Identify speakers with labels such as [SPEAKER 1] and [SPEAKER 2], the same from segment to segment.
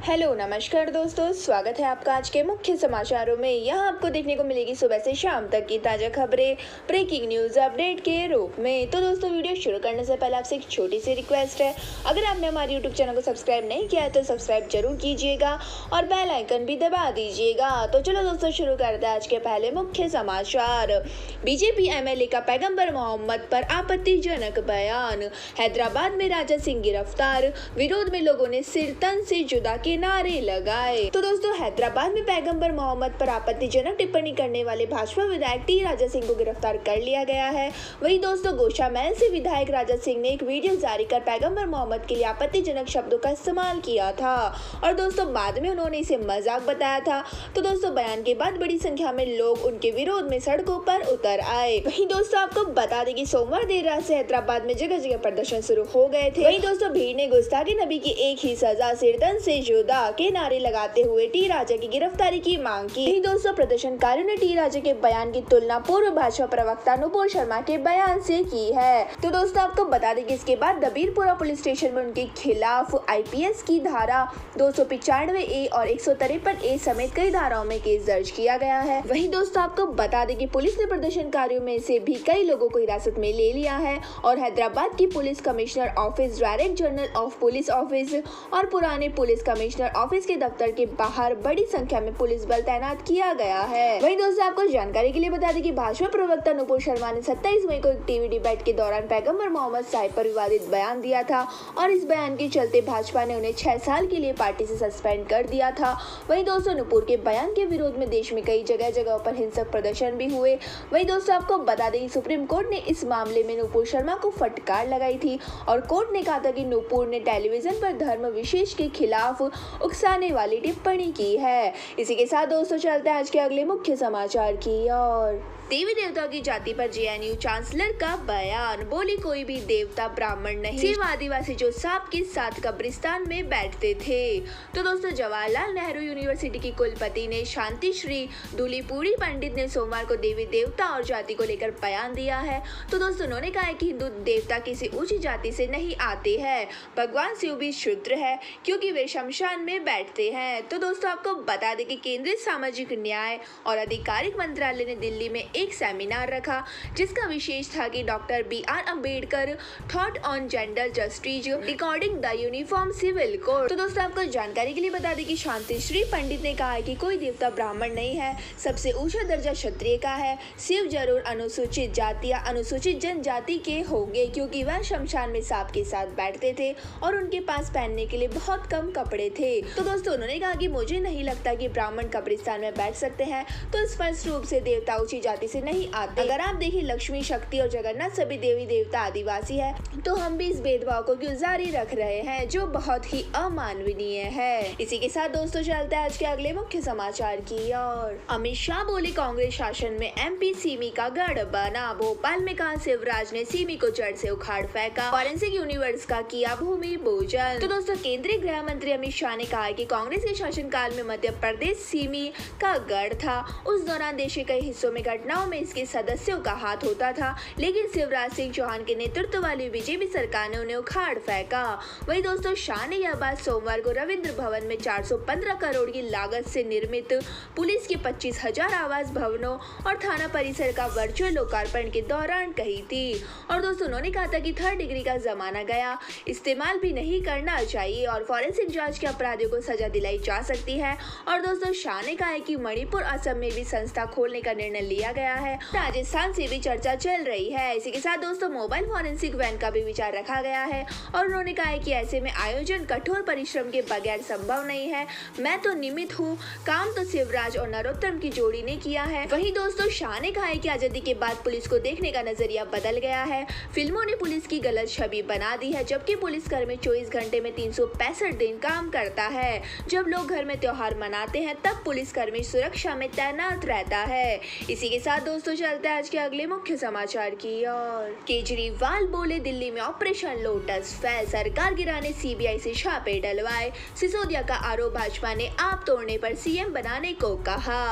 [SPEAKER 1] Hello नमस्कार दोस्तों, स्वागत है आपका आज के मुख्य समाचारों में। यहाँ आपको देखने को मिलेगी सुबह से शाम तक की ताज़ा खबरें ब्रेकिंग न्यूज़ अपडेट के रूप में। तो दोस्तों, वीडियो शुरू करने से पहले आपसे एक छोटी सी रिक्वेस्ट है, अगर आपने हमारे यूट्यूब चैनल को सब्सक्राइब नहीं किया है तो सब्सक्राइब जरूर कीजिएगा और बेल आइकन भी दबा दीजिएगा। तो चलो दोस्तों, शुरू करते हैं आज के पहले मुख्य समाचार। बीजेपी एमएलए का पैगंबर मोहम्मद पर आपत्तिजनक बयान। हैदराबाद में राजा सिंह गिरफ्तार, विरोध में लोगों ने सिर तन से जुदा के नारे लगाए। तो दोस्तों, हैदराबाद में पैगंबर मोहम्मद पर आपत्तिजनक टिप्पणी करने वाले भाजपा विधायक टी राजा सिंह को गिरफ्तार कर लिया गया है। वहीं दोस्तों, गोशामहल से विधायक राजा सिंह ने एक वीडियो जारी कर पैगंबर मोहम्मद के लिए आपत्तिजनक शब्दों का इस्तेमाल किया था और दोस्तों बाद में उन्होंने इसे मजाक बताया था। तो दोस्तों, बयान के बाद बड़ी संख्या में लोग उनके विरोध में सड़कों पर उतर आए। वहीं दोस्तों, आपको बता दें कि सोमवार देर रात से हैदराबाद में जगह जगह प्रदर्शन शुरू हो गए थे। वहीं दोस्तों, भीड़ ने गुस्ताखी नबी की एक ही सजा सिरतन से जुदा के नारे लगाते हुए टी राजा की गिरफ्तारी की मांग की। वहीं दोस्तों, प्रदर्शनकारियों ने टी राजा के बयान की तुलना पूर्व भाजपा प्रवक्ता नुपुर शर्मा के बयान से की है। तो दोस्तों, आपको बता दें कि इसके बाद दबीरपुरा पुलिस स्टेशन में उनके खिलाफ आईपीएस की धारा 295A और 153A समेत कई धाराओं में केस दर्ज किया गया है। वहीं दोस्तों, आपको बता दें कि पुलिस ने प्रदर्शनकारियों में से भी कई लोगों को हिरासत में ले लिया है और हैदराबाद की police commissioner office, director general of police office और पुराने पुलिस कमिश्नर ऑफिस के दफ्तर के बाहर बड़ी संख्या में पुलिस बल तैनात किया गया है। वहीं दोस्तों, आपको जानकारी के लिए बता दें कि भाजपा प्रवक्ता नुपुर शर्मा ने 27 मई को टीवी डिबेट के दौरान पैगंबर मोहम्मद साहिब पर विवादित बयान दिया था और इस बयान के चलते भाजपा ने उन्हें 6 साल के लिए पार्टी से सस्पेंड कर दिया था। वहीं दोस्तों, नुपुर के बयान के विरोध में देश में कई जगह जगह पर हिंसक प्रदर्शन भी हुए। वहीं दोस्तों, आपको बता दें कि सुप्रीम कोर्ट ने इस मामले में नुपुर शर्मा को फटकार लगाई थी और कोर्ट ने कहा था कि नुपुर ने टेलीविजन पर धर्म विशेष के खिलाफ उकसाने वाली टिप्पणी की है। इसी के साथ दोस्तों, चलते हैं आज के अगले मुख्य समाचार की ओर। देवी देवताओं की जाति पर जेएनयू चांसलर का बयान। बोली कोई भी देवता ब्राह्मण नहीं, सिर्फ आदिवासी जो सांप के साथ कब्रिस्तान में बैठते थे। तो दोस्तों, जवाहरलाल नेहरू यूनिवर्सिटी की कुलपति ने शांति श्री धूलीपुरी पंडित ने सोमवार को देवी देवता और जाति को लेकर बयान दिया है। तो दोस्तों, उन्होंने कहा है कि हिंदू देवता किसी ऊंची जाति से नहीं आते हैं, भगवान शिव भी शूद्र है क्योंकि वे शमशान में बैठते हैं। तो दोस्तों, आपको बता दें कि केंद्रीय सामाजिक न्याय और आधिकारिक मंत्रालय ने दिल्ली में एक सेमिनार रखा जिसका विशेष था कि doctor BR Ambedkar thought on gender justice decoding the uniform civil code. तो दोस्तों, आपको जानकारी के लिए बता दें कि शांति श्री पंडित ने कहा है कि कोई देवता ब्राह्मण नहीं है, सबसे ऊंचा दर्जा क्षत्रिय का है। शिव जरूर अनुसूचित जाति या अनुसूचित जनजाति के होंगे क्योंकि वह शमशान में सांप के साथ बैठते थे और उनके पास पहनने के लिए बहुत कम कपड़े थे। तो दोस्तों, उन्होंने कहा कि मुझे नहीं लगता कि ब्राह्मण कब्रिस्तान में बैठ सकते हैं, तो स्पष्ट रूप से देवता ऊंची जाति से नहीं आते। अगर आप देखिए, लक्ष्मी, शक्ति और जगन्नाथ सभी देवी देवता आदिवासी है, तो हम भी इस भेदभाव को क्यों जारी रख रहे हैं जो बहुत ही अमानवीय है। इसी के साथ दोस्तों, चलते हैं आज के अगले मुख्य समाचार की ओर। अमित शाह बोले कांग्रेस शासन में MP सिमी का गढ़ बना। भोपाल में कहा शिवराज ने सिमी को जड़ से उखाड़ फेंका, फॉरेंसिक यूनिवर्स का किया भूमि पूजन। तो दोस्तों, केंद्रीय गृह मंत्री अमित शाह ने कहा कि कांग्रेस के शासनकाल में मध्य प्रदेश सिमी का गढ़ था। उस दौरान देश के कई हिस्सों में घटनाओं में इसके सदस्यों का हाथ होता था, लेकिन शिवराज सिंह चौहान के नेतृत्व वाली बीजेपी सरकार ने उन्हें उखाड़ फेंका। वहीं दोस्तों, शाह ने यह बात सोमवार को रविंद्र भवन में 415 करोड़ की लागत से निर्मित पुलिस के 25,000 आवास भवनों और थाना परिसर का वर्चुअल लोकार्पण के दौरान कही थी। और दोस्तों, उन्होंने कहा था कि 3rd डिग्री का जमाना गया, इस्तेमाल भी नहीं करना चाहिए और फॉरेंसिक जांच के अपराधियों को सजा दिलाई जा सकती है। और दोस्तों, शाह ने कहा है कि मणिपुर, असम में भी संस्था खोलने का निर्णय लिया गया है। राजस्थान से भी चर्चा चल रही है। इसी के साथ दोस्तों, मोबाइल फॉरेंसिक वैन का भी विचार रखा गया है और उन्होंने कहा है कि ऐसे में आयोजन कठोर परिश्रम के बगैर संभव नहीं है। मैं तो निमित्त हूँ, काम तो शिवराज और नरोत्तम की जोड़ी ने किया है। वहीं दोस्तों, शाह ने कहा है कि आजादी के बाद पुलिस को देखने का नजरिया बदल गया है। फिल्मों ने पुलिस की गलत छवि बना दी है, जबकि पुलिस कर्मी 24 घंटे में 365 दिन काम करता है। जब लोग घर में त्योहार मनाते हैं तब पुलिस कर्मी सुरक्षा में तैनात रहता है। इसी के साथ दोस्तों, चलते हैं आज के अगले मुख्य समाचार की ओर। केजरीवाल बोले दिल्ली में ऑपरेशन लोटस फेल, सरकार गिराने CBI से छापे डलवाए। सिसोदिया का आरोप, भाजपा ने आप तोड़ने पर CM बनाने को कहा।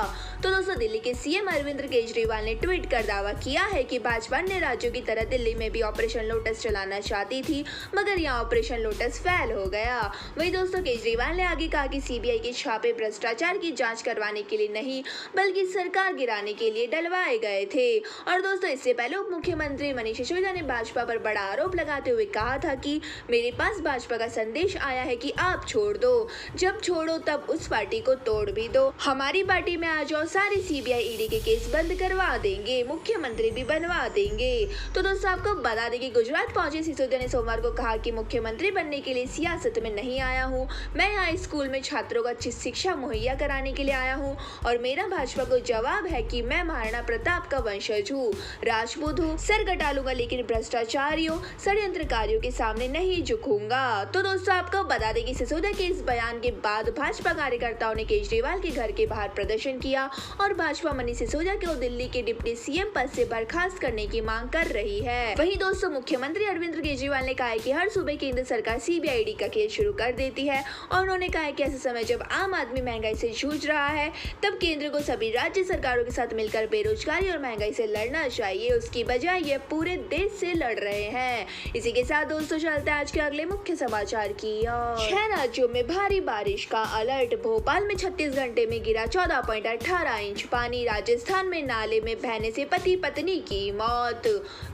[SPEAKER 1] तो दोस्तों, दिल्ली के CM अरविंद केजरीवाल ने ट्वीट कर दावा किया है कि भाजपा ने राज्यों की तरह दिल्ली में भी ऑपरेशन लोटस चलाना चाहती थी, मगर यहाँ ऑपरेशन लोटस फेल हो गया। वही दोस्तों, केजरीवाल केजरीवाल ने आगे कहा कि सीबीआई के छापे भ्रष्टाचार की जांच करवाने के लिए नहीं बल्कि सरकार गिराने के लिए डलवाए गए थे। और दोस्तों, इससे पहले उप मुख्यमंत्री मनीष सिसोदिया ने भाजपा पर बड़ा आरोप लगाते हुए कहा था कि मेरे पास भाजपा का संदेश आया है कि आप छोड़ दो, जब छोड़ो तब उस पार्टी को तोड़ भी दो, हमारी पार्टी में आ जाओ, सारे सीबीआई ईडी के केस बंद करवा देंगे, मुख्यमंत्री भी बनवा देंगे। तो दोस्तों, आपको बता दें कि गुजरात पहुंचे सिसोदिया ने सोमवार को कहा कि मुख्यमंत्री बनने के लिए सियासत में नहीं आया हूँ, मैं यहाँ स्कूल में छात्रों को अच्छी शिक्षा मुहैया कराने के लिए आया हूँ और मेरा भाजपा को जवाब है कि मैं महाराणा प्रताप का वंशज हूँ, राजपूत हूँ, सर कटा लूंगा लेकिन भ्रष्टाचारियों षड्यंत्रकारियों के सामने नहीं झुकूंगा। तो दोस्तों, आपको बता दें कि सिसोदिया के इस बयान के बाद भाजपा कार्यकर्ताओं ने केजरीवाल के घर के बाहर प्रदर्शन किया और भाजपा मनीष सिसोदिया को दिल्ली के डिप्टी सीएम पद से बर्खास्त करने की मांग कर रही है। वहीं दोस्तों, मुख्यमंत्री अरविंद केजरीवाल ने कहा है कि हर सुबह केंद्र सरकार सीबीआई ईडी का खेल शुरू कर देती है और उन्होंने कहा है कि ऐसे समय जब आम आदमी महंगाई से जूझ रहा है तब केंद्र को सभी राज्य सरकारों के साथ मिलकर बेरोजगारी और महंगाई से लड़ना चाहिए, उसकी बजाय ये पूरे देश से लड़ रहे हैं। इसी के साथ दोस्तों, चलते हैं आज के अगले मुख्य समाचार की ओर। 6 राज्यों में भारी बारिश का अलर्ट। भोपाल में 36 घंटे में गिरा 14.18 इंच पानी। राजस्थान में नाले में बहने से पति पत्नी की मौत।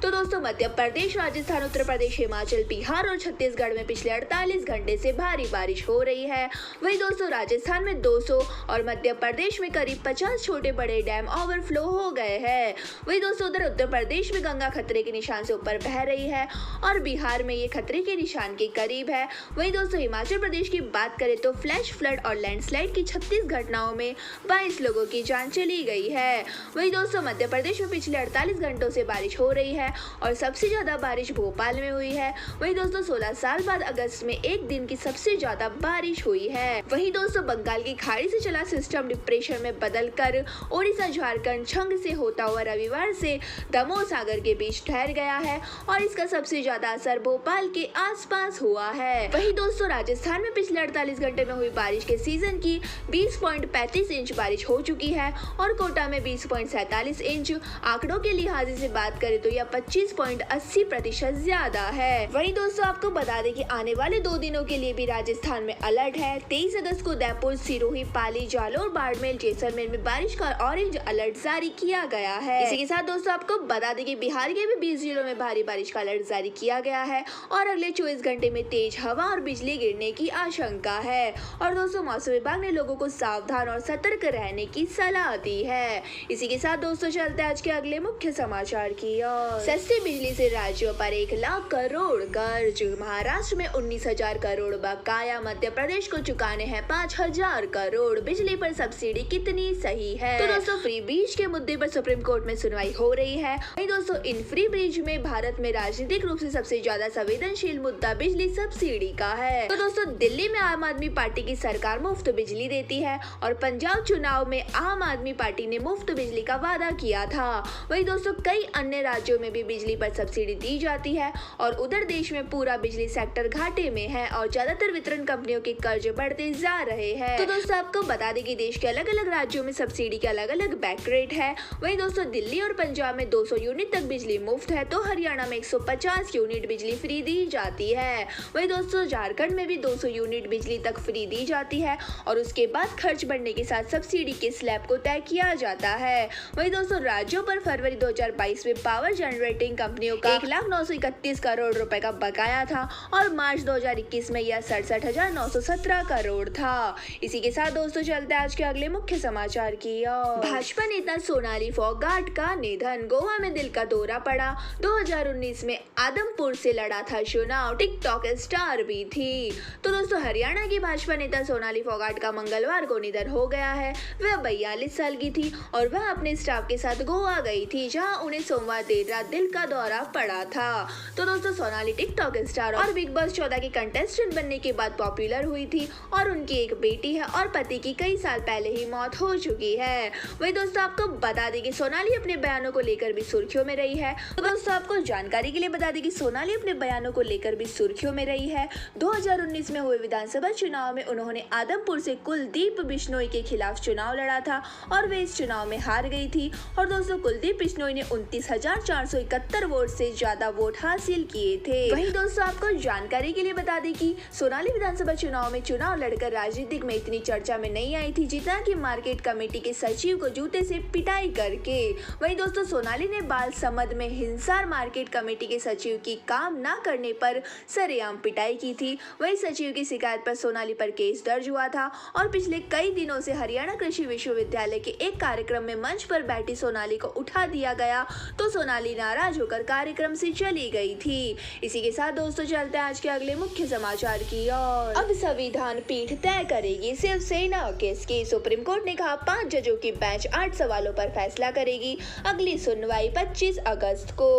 [SPEAKER 1] तो दोस्तों, मध्य प्रदेश, राजस्थान, उत्तर प्रदेश, हिमाचल, बिहार और छत्तीसगढ़ में पिछले 48 घंटे से भारी बारिश हो रही है। वहीं दोस्तों, राजस्थान में 200 और मध्य प्रदेश में करीब 50 छोटे बड़े डैम ओवरफ्लो हो गए हैं। वहीं दोस्तों, उधर उत्तर प्रदेश में गंगा खतरे के निशान से ऊपर बह रही है और बिहार में ये खतरे के निशान के करीब है। वहीं दोस्तों, हिमाचल प्रदेश की बात करें तो फ्लैश फ्लड और लैंडस्लाइड की 36 घटनाओं में 22 लोगों की जान चली गई है। वहीं दोस्तों, मध्य प्रदेश में पिछले 48 घंटों से बारिश हो रही है और सबसे ज्यादा बारिश भोपाल में हुई है। वहीं दोस्तों, 16 साल बाद अगस्त में एक दिन की सबसे ज्यादा बारिश हुई है। वहीं दोस्तों, बंगाल की खाड़ी से चला सिस्टम डिप्रेशन में बदलकर ओडिशा, झारखंड छंग से होता हुआ रविवार से दमोह सागर के बीच ठहर गया है और इसका सबसे ज्यादा असर भोपाल के आसपास हुआ है। वहीं दोस्तों, राजस्थान में पिछले 48 घंटे में हुई बारिश के सीजन की 20.35 इंच बारिश हो चुकी है और कोटा में 20.47 इंच। आंकड़ों के लिहाज से बात करें तो यह 25.80% ज्यादा है। वहीं दोस्तों, आपको बता दें कि आने वाले 2 दिनों के लिए भी राजस्थान में अलर्ट है। 23 अगस्त को उदयपुर, सिरोही, पाली, जालौर, बाड़मेर, जैसलमेर में बारिश का ऑरेंज अलर्ट जारी किया गया है। इसी के साथ दोस्तों, आपको बता दें कि बिहार के भी 20 जिलों में भारी बारिश का अलर्ट जारी किया गया है और अगले 24 घंटे में तेज हवा और बिजली गिरने की आशंका है। और दोस्तों, मौसम विभाग ने लोगों को सावधान और सतर्क रहने की सलाह दी है। इसी के साथ दोस्तों, चलते हैं आज के अगले मुख्य समाचार की ओर। सस्ती बिजली से राज्यों पर 1 लाख करोड़ कर्ज। महाराष्ट्र में 19,000 करोड़ बकाया। मध्य प्रदेश को चुकाने हैं 5,000 करोड़। बिजली पर सब्सिडी कितनी सही है? तो दोस्तों, फ्री ब्रिज के मुद्दे पर सुप्रीम कोर्ट में सुनवाई हो रही है। वहीं दोस्तों, इन फ्री ब्रिज में भारत में राजनीतिक रूप से सबसे ज्यादा संवेदनशील मुद्दा बिजली सब्सिडी का है। तो दोस्तों, दिल्ली में आम आदमी पार्टी की सरकार मुफ्त बिजली देती है और पंजाब चुनाव में आम आदमी पार्टी ने मुफ्त बिजली का वादा किया था। वहीं दोस्तों, कई अन्य राज्यों में भी बिजली पर सब्सिडी दी जाती है और उधर देश में पूरा बिजली सेक्टर घाटे में है और ज्यादातर वितरण कंपनियों के कर्ज बढ़ते जा रहे हैं। तो दोस्तों, आपको बता दें कि देश के अलग अलग राज्यों में सब्सिडी के अलग अलग बैक रेट है। वहीं दोस्तों, दिल्ली और पंजाब में 200 यूनिट तक बिजली मुफ्त है तो हरियाणा में 150 यूनिट बिजली फ्री दी जाती है। वहीं दोस्तों, झारखंड में भी 200 यूनिट बिजली तक फ्री दी जाती है और उसके बाद खर्च बढ़ने के साथ सब्सिडी के स्लैब को तय किया जाता है। वहीं दोस्तों, राज्यों पर फरवरी 2022 में पावर जनरेटिंग कंपनियों का 1,931 करोड़ रुपए का बकाया था और मार्च 2021 में यह 67,917 करोड़ था। इसी के साथ दोस्तों, चलते हैं आज के अगले मुख्य समाचार की ओर। भाजपा नेता सोनाली फोगाट का निधन। गोवा में दिल का दौरा पड़ा। 2019 में आदमपुर से लड़ा था चुनाव। टिकटॉक स्टार भी थी। तो दोस्तों, हरियाणा की भाजपा नेता सोनाली फोगाट का मंगलवार को निधन हो गया है। वह 42 साल की थी और वह अपने स्टाफ के साथ गोवा गई थी जहां उन्हें सोमवार देर रात दिल का दौरा पड़ा था। तो दोस्तों, सोनाली टिकटॉक स्टार और बिग बॉस 14 की कंटेस्टेंट बनने के बाद पॉपुलर हुई थी और उनकी एक बेटी है और पति की कई साल पहले ही मौत हो चुकी है। वही दोस्तों, आपको बता दें कि सोनाली अपने बयानों को लेकर भी सुर्खियों में रही है। तो दोस्तों, आपको जानकारी के लिए बता दें कि सोनाली अपने बयानों को लेकर भी सुर्खियों में रही है। 2019 में हुए विधानसभा चुनाव में उन्होंने आदमपुर से कुलदीप बिश्नोई के खिलाफ चुनाव लड़ा था और वे इस चुनाव में हार गई थी। और दोस्तों, कुलदीप बिश्नोई ने 29,471 वोट से ज्यादा वोट हासिल किए थे। वहीं दोस्तों, आपको जानकारी के लिए बता दें कि सोनाली विधानसभा लोकसभा चुनाव में चुनाव लड़कर राजनीतिक में इतनी चर्चा में नहीं आई थी जितना कि मार्केट कमेटी के सचिव को जूते से पिटाई करके। वहीं दोस्तों सोनाली ने बाल समद में हिंसार मार्केट कमेटी के सचिव की काम न करने पर सरेआम पिटाई की थी। वहीं सचिव की शिकायत पर सोनाली पर केस दर्ज हुआ था और पिछले कई दिनों से हरियाणा कृषि विश्वविद्यालय के एक कार्यक्रम में मंच पर बैठी सोनाली को उठा दिया गया तो सोनाली नाराज होकर कार्यक्रम से चली गई थी। इसी के साथ दोस्तों चलते हैं आज के अगले मुख्य समाचार की ओर। अब संविधान पीठ तय करेगी शिवसेना केस की। सुप्रीम कोर्ट ने कहा 5 जजों की बेंच 8 सवालों पर फैसला करेगी। अगली सुनवाई 25 अगस्त को।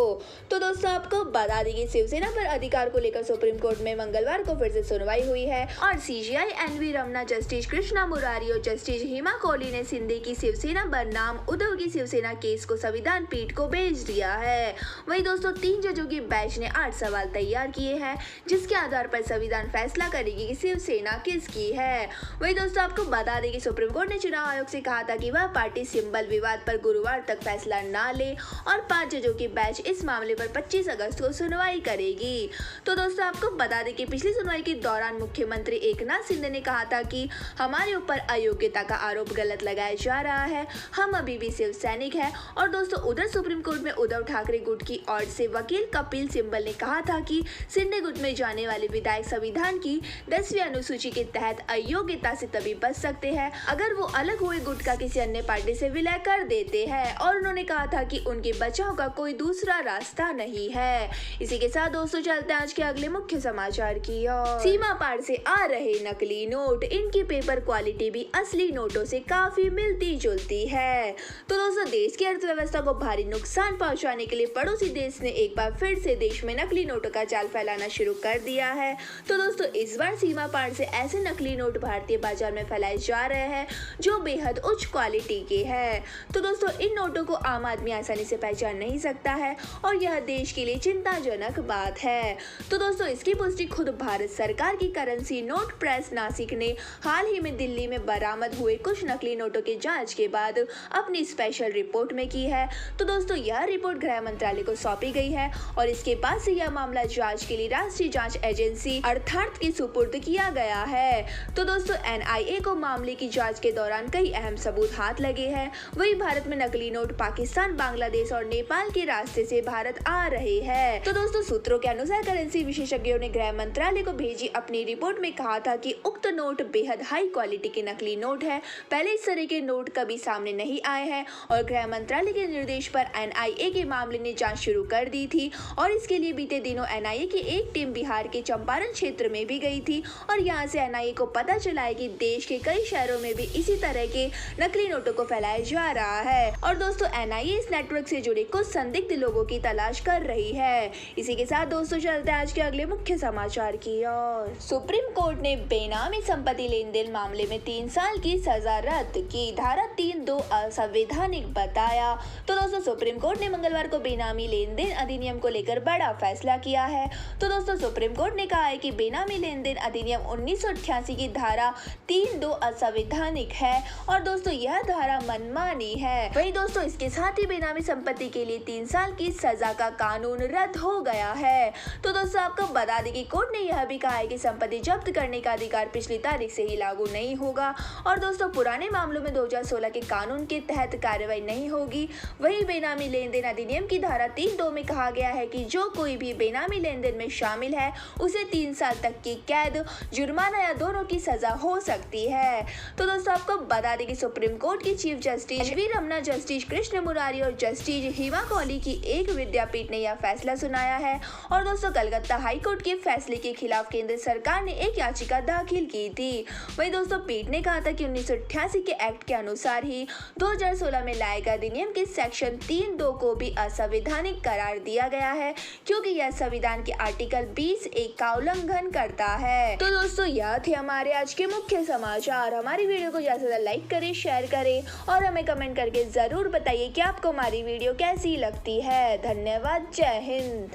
[SPEAKER 1] तो दोस्तों आपको बता दें कि शिवसेना पर अधिकार को लेकर सुप्रीम कोर्ट में मंगलवार को फिर से सुनवाई हुई है और CJI NV Ramana, justice Krishna Murari और जस्टिस हेमा कोहली ने शिंदे की शिवसेना बनाम उद्धव की शिवसेना केस को संविधान पीठ को भेज दिया है। वहीं दोस्तों 3 जजों की बेंच ने 8 सवाल तैयार किए हैं जिसके आधार पर संविधान फैसला करेगी कि शिवसेना किसकी है। वहीं दोस्तों आपको बता दें कि सुप्रीम कोर्ट ने चुनाव आयोग से कहा था कि वह पार्टी सिंबल विवाद पर गुरुवार तक फैसला न ले और 5 जजों की बेंच इस मामले पर 25 अगस्त को सुनवाई करेगी। तो दोस्तों आपको बता दें कि पिछली सुनवाई के दौरान मुख्यमंत्री एकनाथ शिंदे ने कहा था कि हमारे ऊपर अयोग्यता का आरोप गलत लगाया जा रहा है, हम अभी भी शिव सैनिक है। और दोस्तों उधर सुप्रीम कोर्ट में उद्धव ठाकरे गुट की ओर से वकील कपिल सिब्बल ने कहा था कि शिंदे गुट में जाने वाले विधायक संविधान की 10वीं अनुसूची के तहत अयोग्यता से तभी बच सकते हैं अगर वो अलग हुए गुट का किसी अन्य पार्टी से विलय कर देते हैं और उन्होंने कहा था कि उनके बचाव का कोई दूसरा रास्ता नहीं है। इसी के साथ दोस्तों चलते हैं आज के अगले मुख्य समाचार की ओर। सीमा पार से आ रहे नकली नोट, इनकी पेपर क्वालिटी भी असली नोटों से काफी मिलती जुलती है। तो दोस्तों देश की अर्थव्यवस्था को भारी नुकसान पहुंचाने के लिए पड़ोसी देश ने एक बार फिर से देश में नकली नोटों का जाल फैलाना शुरू कर दिया है। तो दोस्तों इस बार सीमा पार से ऐसे नकली नोट भारतीय बाजार में फैलाए जा रहे हैं जो बेहद उच्च क्वालिटी के हैं। तो दोस्तों इन नोटों को आम आदमी आसानी से पहचान नहीं सकता है और यह देश के लिए चिंताजनक बात है। तो दोस्तों इसकी पुष्टि खुद भारत सरकार की करेंसी नोट प्रेस नासिक ने हाल ही में दिल्ली में बरामद हुए कुछ नकली नोटों की जांच के बाद अपनी स्पेशल रिपोर्ट में की है। तो दोस्तों यह रिपोर्ट गृह मंत्रालय को सौंपी गई है और इसके बाद से यह मामला जांच के लिए राष्ट्रीय जांच एजेंसी अर्थात की सुपुर्द किया गया है। तो दोस्तों एनआईए को मामले की जांच के दौरान कई अहम सबूत हाथ लगे हैं। वही भारत में नकली नोट पाकिस्तान, बांग्लादेश और नेपाल के रास्ते से भारत आ रहे हैं। तो दोस्तों सूत्रों के अनुसार करेंसी विशेषज्ञों ने गृह मंत्रालय को भेजी अपनी रिपोर्ट में कहा था कि उक्त नोट बेहद हाई क्वालिटी के नकली नोट है। पहले इस तरह के नोट कभी सामने नहीं आए हैं और गृह मंत्रालय के निर्देश पर एनआईए के मामले ने जांच शुरू कर दी थी और इसके लिए बीते दिनों एनआईए की एक टीम बिहार के चंपारण क्षेत्र में भी गई थी और यहां से एनआईए को पता चला है कि देश के कई शहरों में भी इसी तरह के नकली नोटों को फैलाया जा रहा है। और दोस्तों एनआईए इस नेटवर्क से जुड़े कुछ संदिग्ध लोगों की तलाश कर रही है। इसी के साथ दोस्तों चलते हैं आज के अगले मुख्य समाचार की ओर। सुप्रीम कोर्ट ने बेनामी संपत्ति लेन देन मामले में 3 साल की सजा रद्द की। धारा 3(2) असंवैधानिक बताया। तो दोस्तों सुप्रीम कोर्ट ने मंगलवार को बेनामी लेन देन अधिनियम को लेकर बड़ा फैसला किया है। तो दोस्तों सुप्रीम कोर्ट ने कहा है कि बेनामी लेन देन अधिनियम 1988 की धारा 3(2) असंवैधानिक है और दोस्तों यह धारा मनमानी है। वहीं दोस्तों इसके साथ ही बेनामी संपत्ति के लिए 3 साल की सजा का कानून रद्द हो गया है। तो दोस्तों आपको बता दें कि कोर्ट ने यह भी कहा है कि संपत्ति जब्त करने का अधिकार पिछली तारीख से ही लागू नहीं होगा और दोस्तों पुराने मामलों में 2016 के कानून के तहत कार्रवाई नहीं होगी। वहीं बेनामी लेन देन अधिनियम की धारा 3(2) में कहा गया है कि जो कोई भी बेनामी लेन देन में शामिल है उसे 3 साल तक की कैद, जुर्माना या दोनों की सजा हो सकती है। तो दोस्तों आपको बता दें कि सुप्रीम कोर्ट की chief justice NV Ramana, justice Krishna Murari और जस्टिस हेमा कोहली की एक विद्यापीठ ने यह फैसला सुनाया है। और दोस्तों कलकत्ता हाई कोर्ट के फैसले के खिलाफ केंद्र सरकार ने एक याचिका दाखिल की थी। वहीं दोस्तों पीठ ने कहा था कि 1988 के एक्ट के अनुसार ही 2016 में लाए गए अधिनियम के सेक्शन 3(2) को भी असंवैधानिक करार दिया गया है क्योंकि यह संविधान के आर्टिकल 20(1) का उल्लंघन करता है। तो दोस्तों यह थे हमारे आज के मुख्य समाचार। हमारी वीडियो को ज्यादा से ज्यादा लाइक करें, शेयर करें और हमें कमेंट करके जरूर बताइए कि आपको हमारी वीडियो कैसी लगती है। धन्यवाद। जय हिंद।